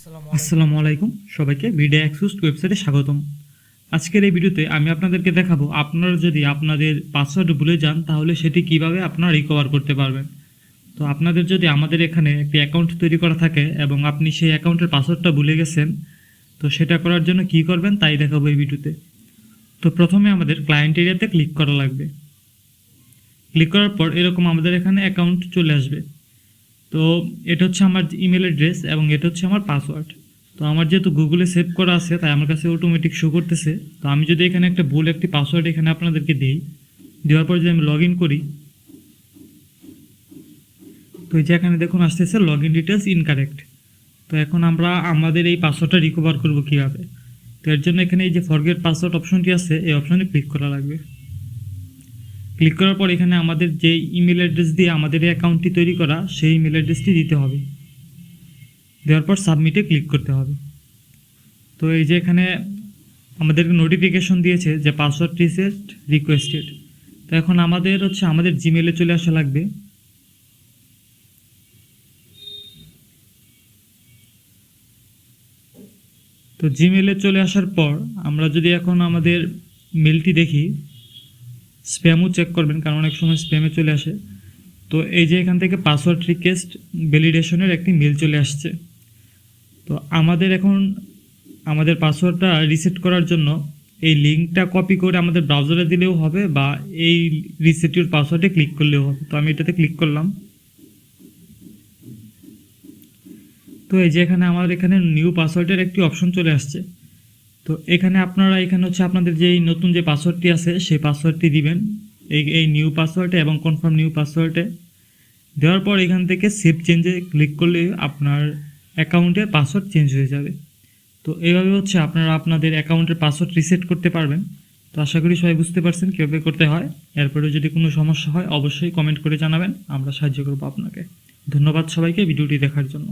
আসসালামু আলাইকুম সবাইকে ভিডিও অ্যাক্সেস ওয়েবসাইটে স্বাগতম। আজকের এই ভিডিওতে আমি আপনাদেরকে দেখাবো আপনারা যদি আপনাদের পাসওয়ার্ড ভুলে যান তাহলে সেটি কিভাবে আপনারা রিকভার করতে পারবেন। তো আপনাদের যদি আমাদের এখানে একটি অ্যাকাউন্ট তৈরি করা থাকে এবং আপনি সেই অ্যাকাউন্টের পাসওয়ার্ডটা ভুলে গেছেন, তো সেটা করার জন্য কি করবেন তাই দেখাবো এই ভিডিওতে। তো প্রথমে আমাদের ক্লায়েন্ট এরিয়াতে ক্লিক করা লাগবে। ক্লিক করার পর এরকম আমাদের এখানে অ্যাকাউন্ট চলে আসবে। তো এটা হচ্ছে আমার ইমেল অ্যাড্রেস এবং এটা হচ্ছে আমার পাসওয়ার্ড। তো আমার যেহেতু গুগলে সেভ করা আছে তাই আমার কাছে অটোমেটিক শো করতেছে। তো আমি যদি এখানে একটা ভুল একটি পাসওয়ার্ড এখানে আপনাদেরকে দিই, দেওয়ার পর যদি আমি লগ ইন করি, তো এই যে এখানে দেখুন আসতেছে লগ ইন ডিটেলস ইনকারেক্ট। তো এখন আমরা আমাদের এই পাসওয়ার্ডটা রিকভার করবো কীভাবে। তো এর জন্য এখানে এই যে ফরগেট পাসওয়ার্ড অপশনটি আছে এই অপশনে ক্লিক করা লাগবে। ক্লিক করার পর এখানে আমাদের যে ইমেল অ্যাড্রেস দিয়ে আমাদের এই অ্যাকাউন্টটি তৈরি করা সেই ইমেল অ্যাড্রেসটি দিতে হবে। দেওয়ার পর সাবমিটে ক্লিক করতে হবে। তো এই যে এখানে আমাদের নোটিফিকেশন দিয়েছে যে পাসওয়ার্ড রিসেট রিকোয়েস্টেড। তো এখন আমাদের হচ্ছে আমাদের জিমেলে চলে আসা লাগবে। তো জিমেলে চলে আসার পর আমরা যদি এখন আমাদের মেলটি দেখি, স্প্যামও চেক করবেন কারণ অনেক সময় স্প্যামে চলে আসে। তো এই যে এখান থেকে পাসওয়ার্ড রিকোয়েস্ট ভ্যালিডেশনের একটি মেল চলে আসছে। তো আমাদের এখন আমাদের পাসওয়ার্ডটা রিসেট করার জন্য এই লিঙ্কটা কপি করে আমাদের ব্রাউজারে দিলেও হবে বা এই রিসেট ইউর পাসওয়ার্ডে ক্লিক করলেও হবে। তো আমি এটাতে ক্লিক করলাম। তো এই যে এখানে আমার এখানে নিউ পাসওয়ার্ডের একটি অপশন চলে আসছে। তো এখানে আপনারা এখানে হচ্ছে আপনাদের যেই নতুন যে পাসওয়ার্ডটি আছে সেই পাসওয়ার্ডটি দিবেন এই নিউ পাসওয়ার্ডে এবং কনফার্ম নিউ পাসওয়ার্ডে। দেওয়ার পর এখান থেকে সেভ চেঞ্জে ক্লিক করলে আপনার অ্যাকাউন্টের পাসওয়ার্ড চেঞ্জ হয়ে যাবে। তো এইভাবে হচ্ছে আপনারা আপনাদের অ্যাকাউন্টের পাসওয়ার্ড রিসেট করতে পারবেন। তো আশা করি সবাই বুঝতে পারছেন কীভাবে করতে হয়। এরপরে যদি কোনো সমস্যা হয় অবশ্যই কমেন্ট করে জানাবেন, আমরা সাহায্য করবো আপনাকে। ধন্যবাদ সবাইকে ভিডিওটি দেখার জন্য।